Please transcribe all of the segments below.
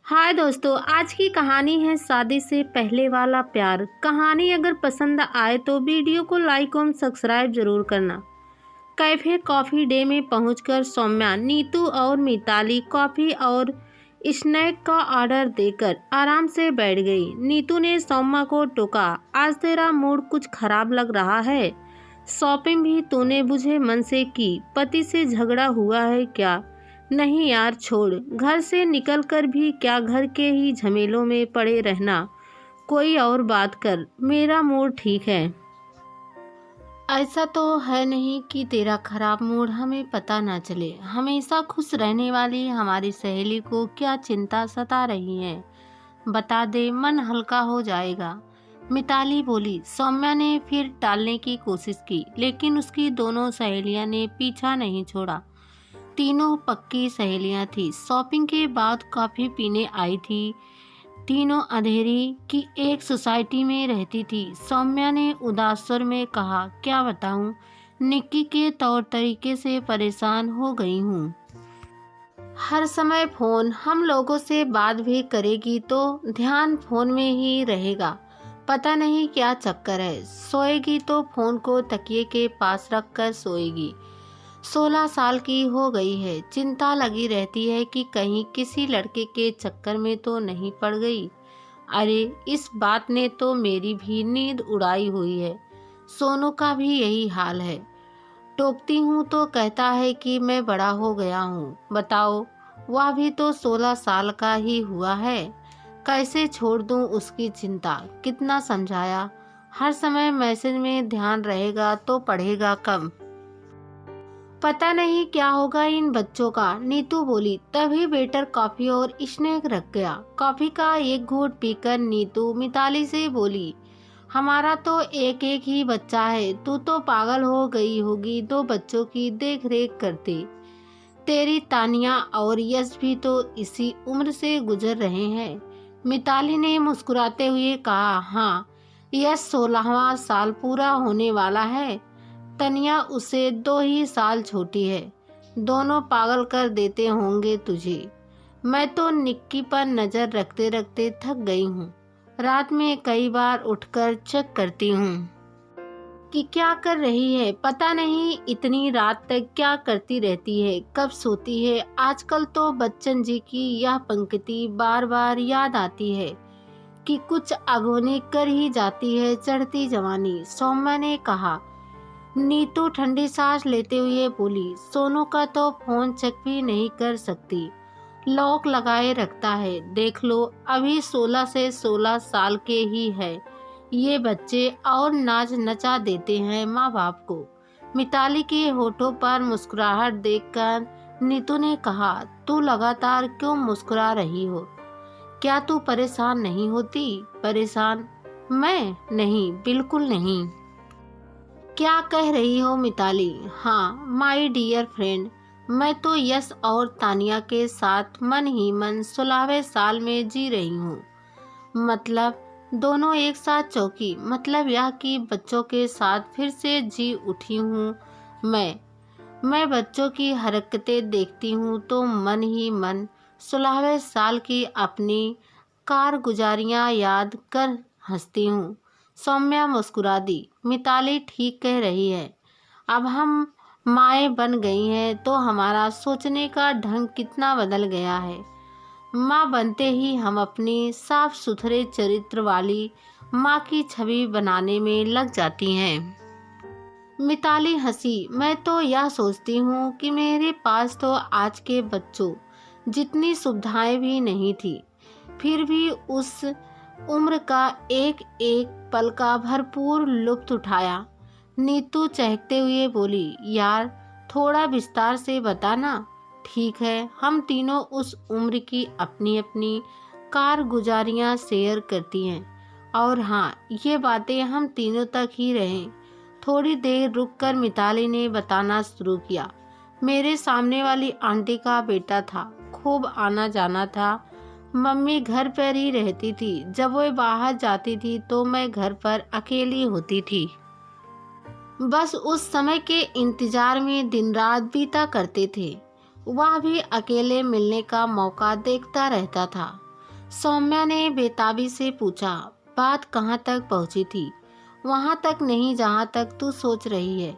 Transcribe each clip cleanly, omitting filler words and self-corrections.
हाय दोस्तों, आज की कहानी है शादी से पहले वाला प्यार। कहानी अगर पसंद आए तो वीडियो को लाइक और सब्सक्राइब जरूर करना। कैफे कॉफ़ी डे में पहुंचकर सौम्या, नीतू और मिताली कॉफ़ी और स्नैक का ऑर्डर देकर आराम से बैठ गई। नीतू ने सौम्या को टोका, आज तेरा मूड कुछ खराब लग रहा है। शॉपिंग भी तूने बुझे मन से की, पति से झगड़ा हुआ है क्या? नहीं यार छोड़, घर से निकलकर भी क्या घर के ही झमेलों में पड़े रहना। कोई और बात कर, मेरा मूड ठीक है। ऐसा तो है नहीं कि तेरा खराब मूड हमें पता ना चले। हमेशा खुश रहने वाली हमारी सहेली को क्या चिंता सता रही है, बता दे, मन हल्का हो जाएगा। मिताली बोली। सौम्या ने फिर टालने की कोशिश की, लेकिन उसकी दोनों सहेलियां ने पीछा नहीं छोड़ा। तीनों पक्की सहेलियां थी। शॉपिंग के बाद कॉफ़ी पीने आई थी। तीनों अंधेरी की एक सोसाइटी में रहती थी। सौम्या ने उदास स्वर में कहा, क्या बताऊं, निक्की के तौर तरीके से परेशान हो गई हूँ। हर समय फ़ोन, हम लोगों से बात भी करेगी तो ध्यान फ़ोन में ही रहेगा। पता नहीं क्या चक्कर है। सोएगी तो फ़ोन को तकिए के पास रख कर सोएगी। 16 साल की हो गई है। चिंता लगी रहती है कि कहीं किसी लड़के के चक्कर में तो नहीं पड़ गई। अरे, इस बात ने तो मेरी भी नींद उड़ाई हुई है। सोनू का भी यही हाल है। टोकती हूँ तो कहता है कि मैं बड़ा हो गया हूँ। बताओ, वह भी तो 16 साल का ही हुआ है। कैसे छोड़ दूँ उसकी चिंता? कितना समझाया। हर समय मैसेज में ध्यान रहेगा तो पढ़ेगा कब? पता नहीं क्या होगा इन बच्चों का, नीतू बोली। तभी वेटर कॉफी और स्नैक रख गया। कॉफी का एक घूंट पीकर नीतू मिताली से बोली, हमारा तो एक एक ही बच्चा है। तू तो पागल हो गई होगी 2 बच्चों की देख रेख करते। तेरी तानिया और यश भी तो इसी उम्र से गुजर रहे हैं। मिताली ने मुस्कुराते हुए कहा, हाँ, यश 16वां साल पूरा होने वाला है। तनिया उसे 2 ही साल छोटी है। दोनों पागल कर देते होंगे तुझे। मैं तो निक्की पर नजर रखते रखते थक गई हूँ। रात में कई बार उठकर चेक करती हूँ कि क्या कर रही है। पता नहीं इतनी रात तक क्या करती रहती है, कब सोती है। आजकल तो बच्चन जी की यह पंक्ति बार बार याद आती है कि कुछ अगोनी कर ही जाती है चढ़ती जवानी। सौम्या ने कहा। नीतू ठंडी सांस लेते हुए बोली, सोनू का तो फोन चेक भी नहीं कर सकती, लॉक लगाए रखता है। देख लो, अभी 16 से 16 साल के ही है ये बच्चे, और नाच नचा देते हैं माँ बाप को। मिताली के होठों पर मुस्कुराहट देखकर नीतू ने कहा, तू लगातार क्यों मुस्कुरा रही हो? क्या तू परेशान नहीं होती? परेशान? मैं नहीं, बिल्कुल नहीं। क्या कह रही हो मिताली? हाँ माय डियर फ्रेंड, मैं तो यश और तानिया के साथ मन ही मन 16वें साल में जी रही हूँ। मतलब दोनों एक साथ चौकी, मतलब यह कि बच्चों के साथ फिर से जी उठी हूँ। मैं बच्चों की हरकतें देखती हूँ तो मन ही मन 16वें साल की अपनी कारगुजारियाँ याद कर हंसती हूँ। सौम्या मुस्कुरा दी। मिताली ठीक कह रही है। अब हम माएँ बन गई हैं तो हमारा सोचने का ढंग कितना बदल गया है। माँ बनते ही हम अपनी साफ सुथरे चरित्र वाली माँ की छवि बनाने में लग जाती हैं। मिताली हंसी। मैं तो यह सोचती हूँ कि मेरे पास तो आज के बच्चों जितनी सुविधाएं भी नहीं थी, फिर भी उस उम्र का एक एक पल का भरपूर लुत्फ उठाया। नीतू चहकते हुए बोली, यार थोड़ा विस्तार से बताना। ठीक है, हम तीनों उस उम्र की अपनी अपनी कारगुजारियाँ शेयर करती हैं, और हाँ, ये बातें हम तीनों तक ही रहें। थोड़ी देर रुककर मिताली ने बताना शुरू किया। मेरे सामने वाली आंटी का बेटा था, खूब आना जाना था। मम्मी घर पर ही रहती थी। जब वो बाहर जाती थी तो मैं घर पर अकेली होती थी। बस उस समय के इंतजार में दिन रात बीता करते थे। वह भी अकेले मिलने का मौका देखता रहता था। सौम्या ने बेताबी से पूछा, बात कहाँ तक पहुँची थी? वहाँ तक नहीं जहाँ तक तू सोच रही है।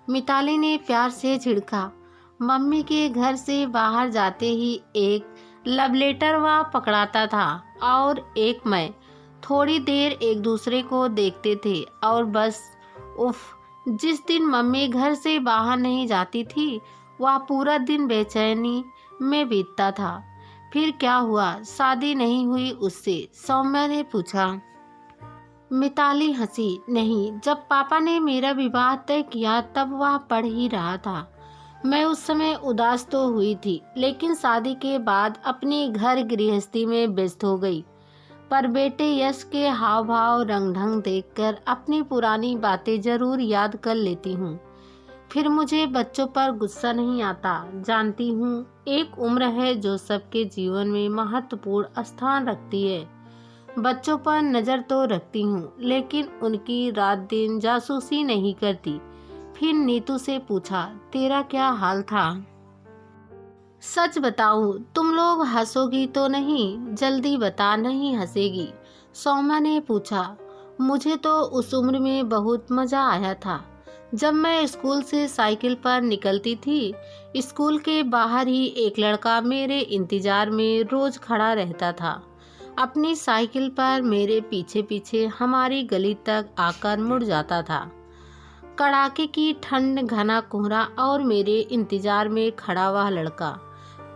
मिताली ने प्यार से झिड़का। मम्मी के घर से बाहर जाते ही एक लव लेटर वह पकड़ाता था और एक मैं। थोड़ी देर एक दूसरे को देखते थे और बस। उफ, जिस दिन मम्मी घर से बाहर नहीं जाती थी वह पूरा दिन बेचैनी में बीतता था। फिर क्या हुआ, शादी नहीं हुई उससे? सौम्या ने पूछा। मिताली हंसी। नहीं, जब पापा ने मेरा विवाह तय किया तब वह पढ़ ही रहा था। मैं उस समय उदास तो हुई थी, लेकिन शादी के बाद अपनी घर गृहस्थी में व्यस्त हो गई। पर बेटे यश के हाव भाव रंग ढंग देखकर अपनी पुरानी बातें जरूर याद कर लेती हूँ। फिर मुझे बच्चों पर गुस्सा नहीं आता। जानती हूँ एक उम्र है जो सबके जीवन में महत्वपूर्ण स्थान रखती है। बच्चों पर नज़र तो रखती हूँ, लेकिन उनकी रात दिन जासूसी नहीं करती। फिर नीतू से पूछा, तेरा क्या हाल था? सच बताऊं, तुम लोग हंसोगी तो नहीं? जल्दी बता, नहीं हंसेगी? सौम्या ने पूछा। मुझे तो उस उम्र में बहुत मज़ा आया था जब मैं स्कूल से साइकिल पर निकलती थी। स्कूल के बाहर ही एक लड़का मेरे इंतजार में रोज खड़ा रहता था। अपनी साइकिल पर मेरे पीछे पीछे हमारी गली तक आकर मुड़ जाता था। कड़ाके की ठंड, घना कोहरा और मेरे इंतजार में खड़ा वह लड़का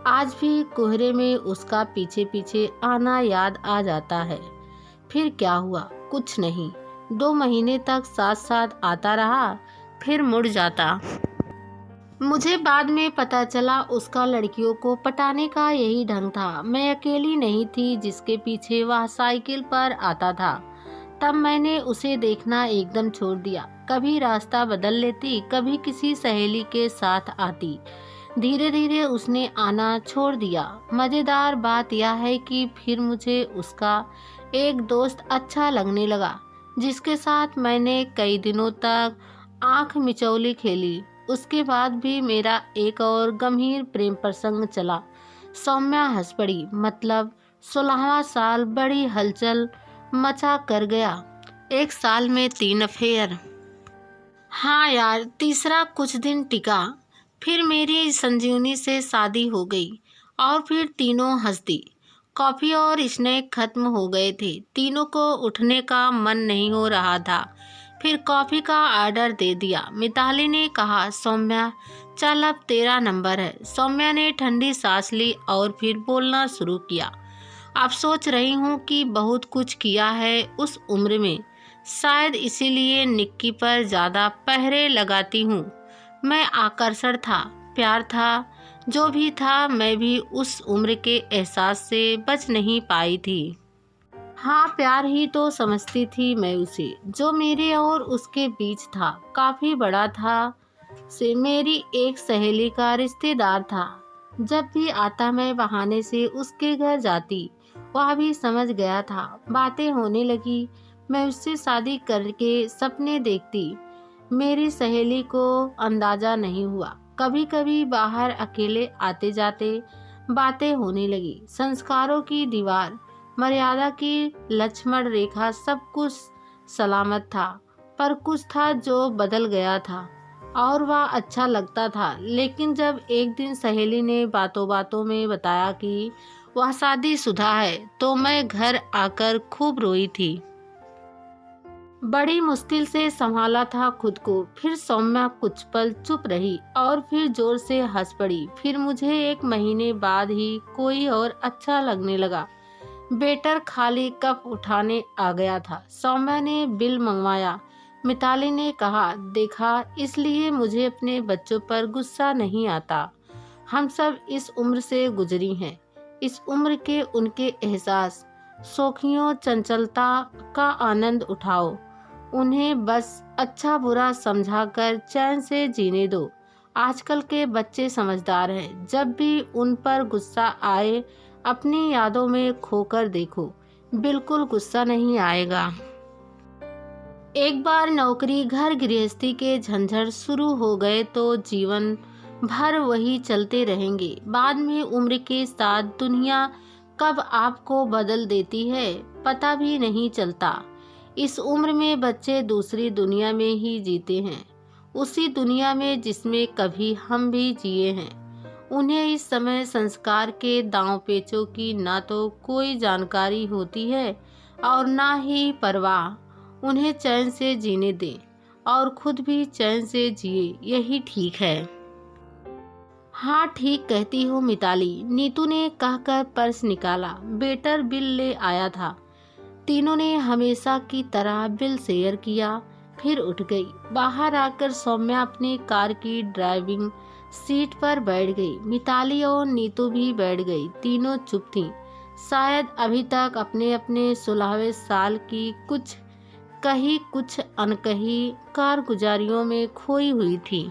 आज भी कोहरे में उसका पीछे पीछे आना याद आ जाता है। फिर क्या हुआ? कुछ नहीं। 2 महीने तक साथ साथ आता रहा, फिर मुड़ जाता। मुझे बाद में पता चला उसका लड़कियों को पटाने का यही ढंग था। मैं अकेली नहीं थी जिसके पीछे वह साइकिल पर आता था। तब मैंने उसे देखना एकदम छोड़ दिया। कभी रास्ता बदल लेती, कभी किसी सहेली के साथ आती। धीरे धीरे उसने आना छोड़ दिया। मज़ेदार बात यह है कि फिर मुझे उसका एक दोस्त अच्छा लगने लगा, जिसके साथ मैंने कई दिनों तक आंख मिचौली खेली। उसके बाद भी मेरा एक और गंभीर प्रेम प्रसंग चला। सौम्या हंस पड़ी। मतलब 16वां साल बड़ी हलचल मचा कर गया। 1 साल में 3 अफेयर। हाँ यार, तीसरा कुछ दिन टिका। फिर मेरी संजीवनी से शादी हो गई और फिर तीनों हंस दी। कॉफ़ी और स्नैक खत्म हो गए थे। तीनों को उठने का मन नहीं हो रहा था। फिर कॉफ़ी का ऑर्डर दे दिया। मिताली ने कहा, सौम्या चल अब तेरा नंबर है। सौम्या ने ठंडी सांस ली और फिर बोलना शुरू किया। अब सोच रही हूँ कि बहुत कुछ किया है उस उम्र में। शायद इसीलिए निक्की पर ज़्यादा पहरे लगाती हूँ। मैं आकर्षण था, प्यार था, जो भी था, मैं भी उस उम्र के एहसास से बच नहीं पाई थी। हाँ, प्यार ही तो समझती थी मैं उसे, जो मेरे और उसके बीच था। काफ़ी बड़ा था। से मेरी एक सहेली का रिश्तेदार था। जब भी आता मैं बहाने से उसके घर जाती। वह भी समझ गया था। बातें होने लगी। मैं उससे शादी करके सपने देखती। मेरी सहेली को अंदाजा नहीं हुआ। कभी कभी बाहर अकेले आते जाते बातें होने लगी। संस्कारों की दीवार, मर्यादा की लक्ष्मण रेखा, सब कुछ सलामत था। पर कुछ था जो बदल गया था और वह अच्छा लगता था। लेकिन जब एक दिन सहेली ने बातों बातों में बताया कि वह शादीशुदा है, तो मैं घर आकर खूब रोई थी। बड़ी मुश्किल से संभाला था खुद को। फिर सौम्या कुछ पल चुप रही और फिर जोर से हंस पड़ी। फिर मुझे 1 महीने बाद ही कोई और अच्छा लगने लगा। वेटर खाली कप उठाने आ गया था। सौम्या ने बिल मंगवाया। मिताली ने कहा, देखा, इसलिए मुझे अपने बच्चों पर गुस्सा नहीं आता। हम सब इस उम्र से गुजरी हैं। इस उम्र के उनके एहसास, शौखियों, चंचलता का आनंद उठाओ। उन्हें बस अच्छा बुरा समझाकर चैन से जीने दो। आजकल के बच्चे समझदार हैं। जब भी उन पर गुस्सा आए, अपनी यादों में खोकर देखो, बिल्कुल गुस्सा नहीं आएगा। एक बार नौकरी, घर गृहस्थी के झंझट शुरू हो गए तो जीवन भर वही चलते रहेंगे। बाद में उम्र के साथ दुनिया कब आपको बदल देती है पता भी नहीं चलता। इस उम्र में बच्चे दूसरी दुनिया में ही जीते हैं, उसी दुनिया में जिसमें कभी हम भी जिए हैं। उन्हें इस समय संस्कार के दांव पेचों की ना तो कोई जानकारी होती है और ना ही परवाह। उन्हें चैन से जीने दें और खुद भी चैन से जिए, यही ठीक है। हाँ ठीक कहती हो मिताली, नीतू ने कहकर पर्स निकाला। वेटर बिल ले आया था। तीनों ने हमेशा की तरह बिल शेयर किया, फिर उठ गई। बाहर आकर सौम्या अपनी कार की ड्राइविंग सीट पर बैठ गई। मिताली और नीतू भी बैठ गई। तीनों चुप थीं, शायद अभी तक अपने अपने 16वें साल की कुछ कही कुछ अनकही कारगुजारियों में खोई हुई थी।